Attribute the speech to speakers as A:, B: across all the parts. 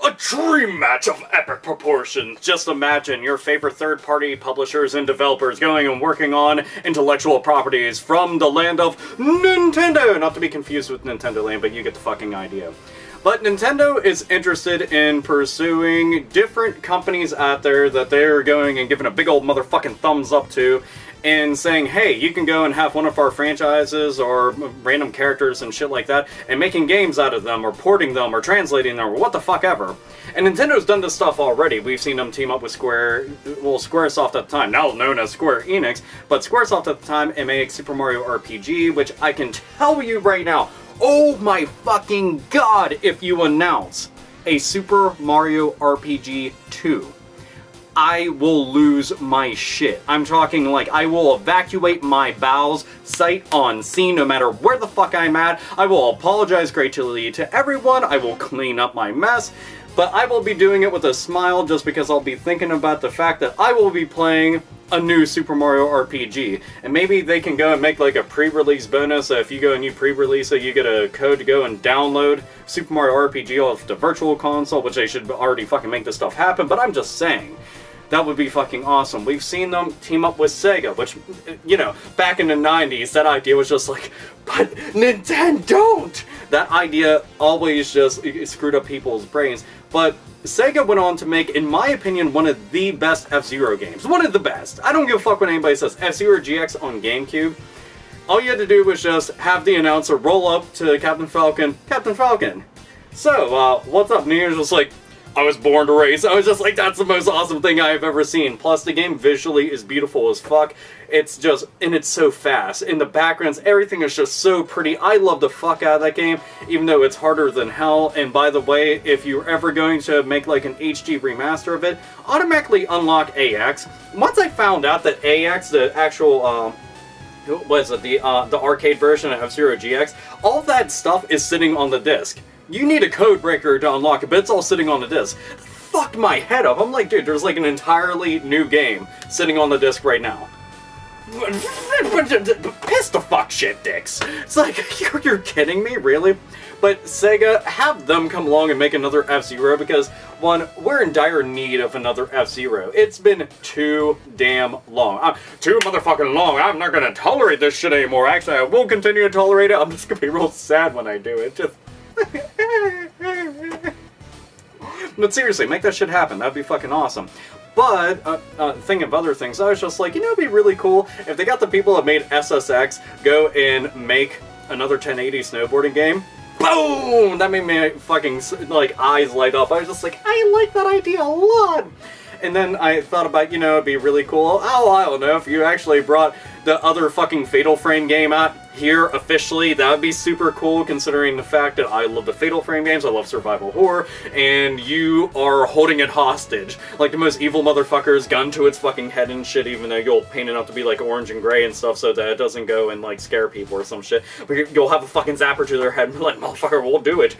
A: A dream match of epic proportions! Just imagine your favorite third-party publishers and developers going and working on intellectual properties from the land of Nintendo! Not to be confused with Nintendo Land, but you get the fucking idea. But Nintendo is interested in pursuing different companies out there that they're going and giving a big old motherfucking thumbs up to, and saying, hey, you can go and have one of our franchises or random characters and shit like that, and making games out of them, or porting them, or translating them, or what the fuck ever. And Nintendo's done this stuff already. We've seen them team up with Squaresoft at the time, now known as Square Enix, but Squaresoft at the time, and made Super Mario RPG, which I can tell you right now, oh my fucking god, if you announce a Super Mario RPG 2. I will lose my shit. I'm talking like I will evacuate my bowels, sight unseen, no matter where the fuck I'm at. I will apologize greatly to everyone. I will clean up my mess. But I will be doing it with a smile just because I'll be thinking about the fact that I will be playing a new Super Mario RPG. And maybe they can go and make like a pre-release bonus. So if you go and you pre-release it, you get a code to go and download Super Mario RPG off the Virtual Console, which they should already fucking make this stuff happen. But I'm just saying. That would be fucking awesome. We've seen them team up with Sega, which, you know, back in the 90s, that idea was just like, but Nintendo don't! That idea always just screwed up people's brains. But Sega went on to make, in my opinion, one of the best F-Zero games. One of the best. I don't give a fuck when anybody says F-Zero GX on GameCube. All you had to do was just have the announcer roll up to Captain Falcon, Captain Falcon. So, what's up? And he was just like, I was born to race. I was just like, that's the most awesome thing I've ever seen. Plus, the game visually is beautiful as fuck. It's just, and it's so fast. In the backgrounds, everything is just so pretty. I love the fuck out of that game, even though it's harder than hell. And by the way, if you're ever going to make like an HD remaster of it, automatically unlock AX. Once I found out that AX, the actual, what is it, the arcade version of F-Zero GX, all that stuff is sitting on the disc. You need a code breaker to unlock it, but it's all sitting on the disc. Fucked my head up. I'm like, dude, there's like an entirely new game sitting on the disc right now. Piss the fuck shit, dicks. It's like, you're kidding me, really? But Sega, have them come along and make another F-Zero because, one, we're in dire need of another F-Zero. It's been too damn long. Too motherfucking long. I'm not gonna tolerate this shit anymore. Actually, I will continue to tolerate it. I'm just gonna be real sad when I do it. Just... But seriously, make that shit happen. That'd be fucking awesome. But, thinking of other things, I was just like, you know, it'd be really cool if they got the people that made SSX go and make another 1080 snowboarding game. Boom! That made me fucking, like, eyes light up. I was just like, I like that idea a lot! And then I thought about, you know, it'd be really cool, oh, I don't know, if you actually brought the other fucking Fatal Frame game out here officially, that would be super cool considering the fact that I love the Fatal Frame games, I love survival horror, and you are holding it hostage. Like the most evil motherfuckers, gun to its fucking head and shit, even though you'll paint it up to be like orange and gray and stuff so that it doesn't go and like scare people or some shit. But you'll have a fucking zapper to their head and be like, motherfucker, we'll do it.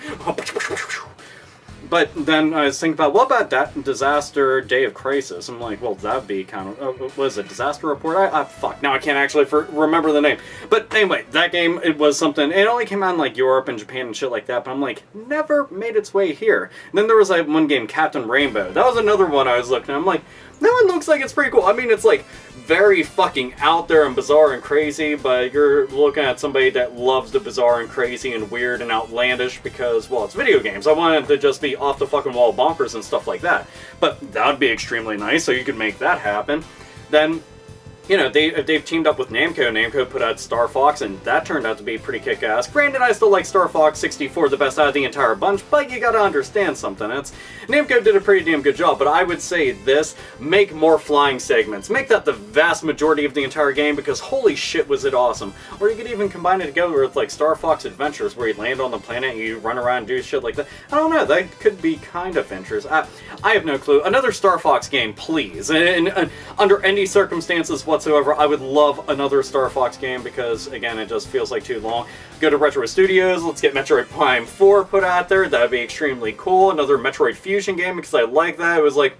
A: But then I was thinking about, what about that Disaster Day of Crisis? I'm like, well, that'd be kind of, what is it, Disaster Report? Fuck, now I can't actually remember the name. But anyway, that game, it was something, it only came out in like Europe and Japan and shit like that, but I'm like, never made its way here. And then there was like one game, Captain Rainbow. That was another one I was looking at. I'm like, that one looks like it's pretty cool. I mean, it's like very fucking out there and bizarre and crazy, but you're looking at somebody that loves the bizarre and crazy and weird and outlandish because, well, it's video games. I wanted to just be off the fucking wall bonkers and stuff like that. But that would be extremely nice, so you could make that happen. Then, you know, they've teamed up with Namco. Namco put out Star Fox, and that turned out to be pretty kick-ass. Granted, I still like Star Fox 64 the best out of the entire bunch, but you gotta understand something. Namco did a pretty damn good job, but I would say this, make more flying segments. Make that the vast majority of the entire game, because holy shit was it awesome. Or you could even combine it together with, like, Star Fox Adventures, where you land on the planet and you run around and do shit like that. I don't know, that could be kind of interesting. I have no clue. Another Star Fox game, please. And under any circumstances whatsoever, I would love another Star Fox game because, again, it just feels like too long. Go to Retro Studios, let's get Metroid Prime 4 put out there. That would be extremely cool. Another Metroid Fusion game because I like that. It was like,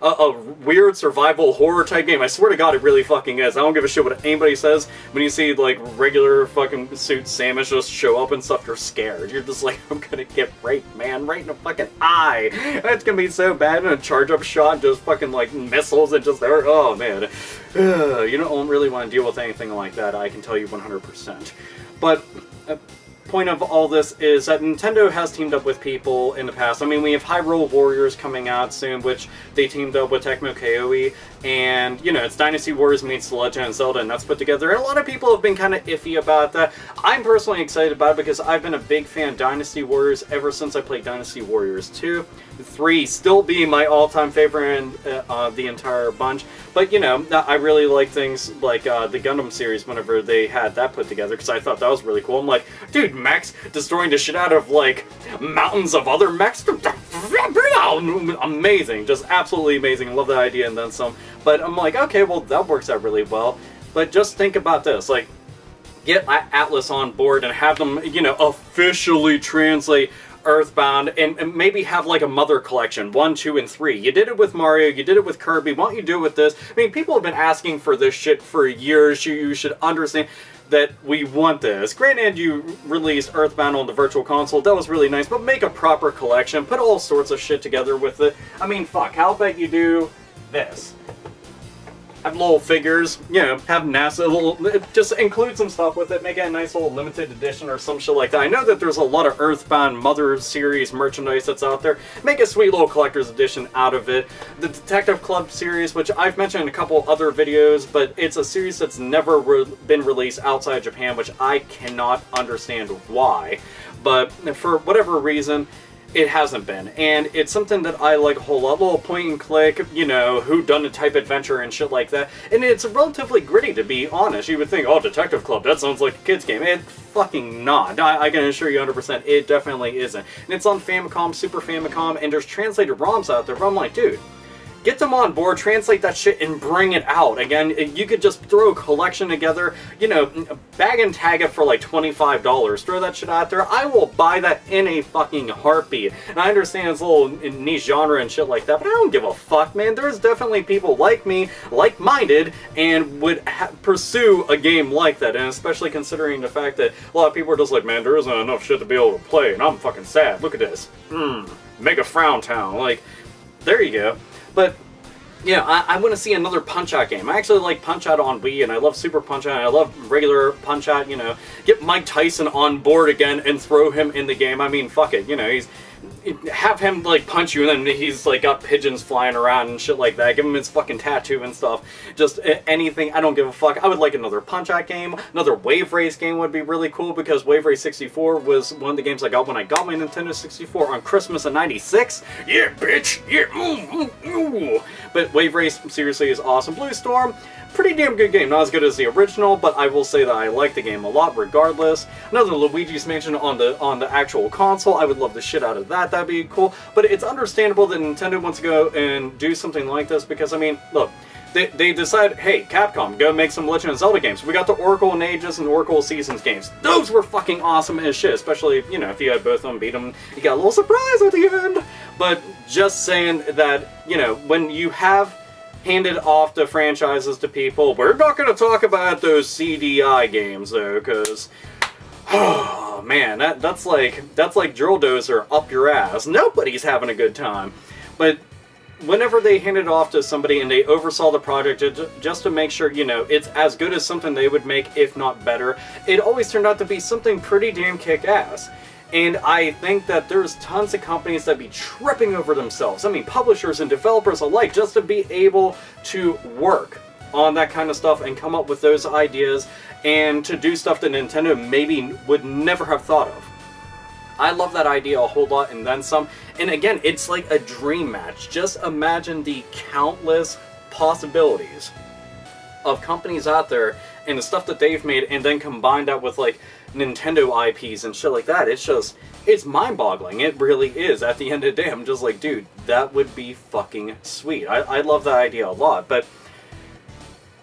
A: a weird survival horror type game. I swear to God, it really fucking is. I don't give a shit what anybody says. When you see, like, regular fucking suit Samus just show up and stuff, you're scared. You're just like, I'm gonna get raped, man, right in the fucking eye. That's gonna be so bad. And a charge-up shot, just fucking, like, missiles and just there. Oh, man. You don't really want to deal with anything like that, I can tell you 100%. But point of all this is that Nintendo has teamed up with people in the past. I mean, we have Hyrule Warriors coming out soon, which they teamed up with Tecmo Koei, and, you know, it's Dynasty Warriors meets The Legend of Zelda, and that's put together, and a lot of people have been kind of iffy about that. I'm personally excited about it because I've been a big fan of Dynasty Warriors ever since I played Dynasty Warriors 2. 3 still being my all-time favorite in the entire bunch, but, you know, I really like things like the Gundam series whenever they had that put together, because I thought that was really cool. I'm like, dude, mechs destroying the shit out of, like, mountains of other mechs? Amazing. Just absolutely amazing. Love that idea and then some. But I'm like, okay, well, that works out really well. But just think about this. Like, get Atlas on board and have them, you know, officially translate Earthbound and maybe have like a mother collection, 1, 2, and 3. You did it with Mario, you did it with Kirby, why don't you do it with this? I mean, people have been asking for this shit for years. You should understand that we want this. Granted, you released Earthbound on the Virtual Console, that was really nice, but make a proper collection, put all sorts of shit together with it. I mean, fuck, how about you do this? Have little figures, you know, have NASA, just include some stuff with it, make it a nice little limited edition or some shit like that. I know that there's a lot of Earthbound Mother series merchandise that's out there. Make a sweet little collector's edition out of it. The Detective Club series, which I've mentioned in a couple other videos, but it's a series that's never been released outside Japan, which I cannot understand why. But for whatever reason, it hasn't been, and it's something that I like a whole lot. Little point and click, you know, whodunit type adventure and shit like that. And it's relatively gritty, to be honest. You would think, oh, Detective Club, that sounds like a kid's game. It's fucking not. I can assure you 100%, it definitely isn't. And it's on Famicom, Super Famicom, and there's translated ROMs out there, but I'm like, dude, get them on board, translate that shit, and bring it out. Again, you could just throw a collection together, you know, bag and tag it for like $25. Throw that shit out there. I will buy that in a fucking heartbeat. And I understand it's a little niche genre and shit like that, but I don't give a fuck, man. There's definitely people like me, like-minded, and would pursue a game like that. And especially considering the fact that a lot of people are just like, man, there isn't enough shit to be able to play, and I'm fucking sad. Look at this. Mega Frown Town. Like, there you go. But, you know, I want to see another Punch-Out game. I actually like Punch-Out on Wii, and I love Super Punch-Out, and I love regular Punch-Out, you know. Get Mike Tyson on board again and throw him in the game. I mean, fuck it, you know, have him, like, punch you, and then he's, like, got pigeons flying around and shit like that. Give him his fucking tattoo and stuff. Just anything. I don't give a fuck. I would like another Punch-Out game. Another Wave Race game would be really cool, because Wave Race 64 was one of the games I got when I got my Nintendo 64 on Christmas of '96. Yeah, bitch! Yeah! But Wave Race, seriously, is awesome. Blue Storm, pretty damn good game. Not as good as the original, but I will say that I like the game a lot regardless. Another Luigi's Mansion on the actual console. I would love the shit out of that. That'd be cool. But it's understandable that Nintendo wants to go and do something like this, because, I mean, look, they decide, hey, Capcom, go make some Legend of Zelda games. We got the Oracle and Ages and Oracle Seasons games. Those were fucking awesome as shit, especially, you know, if you had both of them, beat them, you got a little surprise at the end. But just saying that, you know, when you have handed off the franchises to people, we're not going to talk about those CDI games, though, because, oh, man, that's like Drill Dozer up your ass. Nobody's having a good time. But whenever they hand it off to somebody and they oversaw the project just to make sure, you know, it's as good as something they would make, if not better, it always turned out to be something pretty damn kick-ass. And I think that there's tons of companies that be tripping over themselves. I mean, publishers and developers alike, just to be able to work on that kind of stuff and come up with those ideas and to do stuff that Nintendo maybe would never have thought of. I love that idea a whole lot, and then some. And again, it's like a dream match. Just imagine the countless possibilities of companies out there and the stuff that they've made, and then combine that with, like, Nintendo IPs and shit like that. It's just, it's mind-boggling. It really is. At the end of the day, I'm just like, dude, that would be fucking sweet. I love that idea a lot, but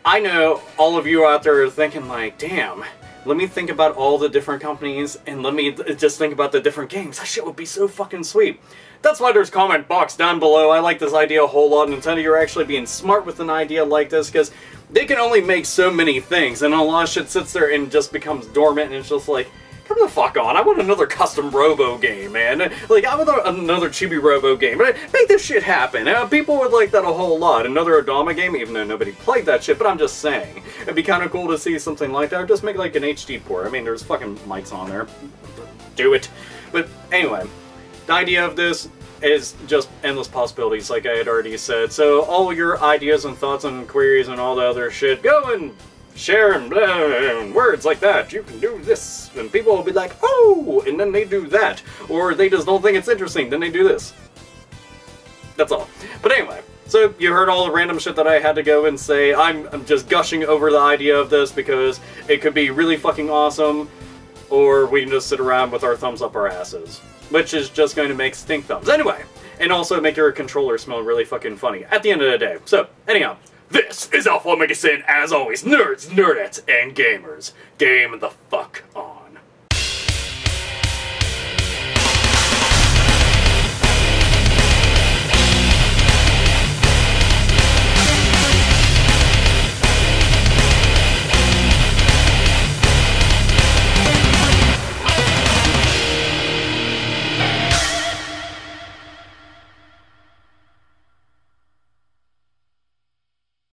A: I know all of you out there are thinking, like, damn, let me think about all the different companies, and let me just think about the different games. That shit would be so fucking sweet. That's why there's comment box down below. I like this idea a whole lot. Nintendo, you're actually being smart with an idea like this, because they can only make so many things, and a lot of shit sits there and just becomes dormant, and it's just like, come the fuck on, I want another custom Robo game, man. Like, I want another Chibi Robo game. Make this shit happen. People would like that a whole lot. Another Odama game, even though nobody played that shit, but I'm just saying. It'd be kind of cool to see something like that, or just make like an HD port. I mean, there's fucking mics on there. Do it. But anyway, the idea of this is just endless possibilities, like I had already said. So all your ideas and thoughts and queries and all the other shit, go and share and words like that. You can do this, and people will be like, oh, and then they do that. Or they just don't think it's interesting, then they do this. That's all. But anyway, so you heard all the random shit that I had to go and say. I'm just gushing over the idea of this because it could be really fucking awesome, or we can just sit around with our thumbs up our asses, which is just going to make stink thumbs. Anyway, and also make your controller smell really fucking funny at the end of the day. So, anyhow, this is AlphaOmegaSin, as always, nerds, nerdettes, and gamers. Game the fuck on.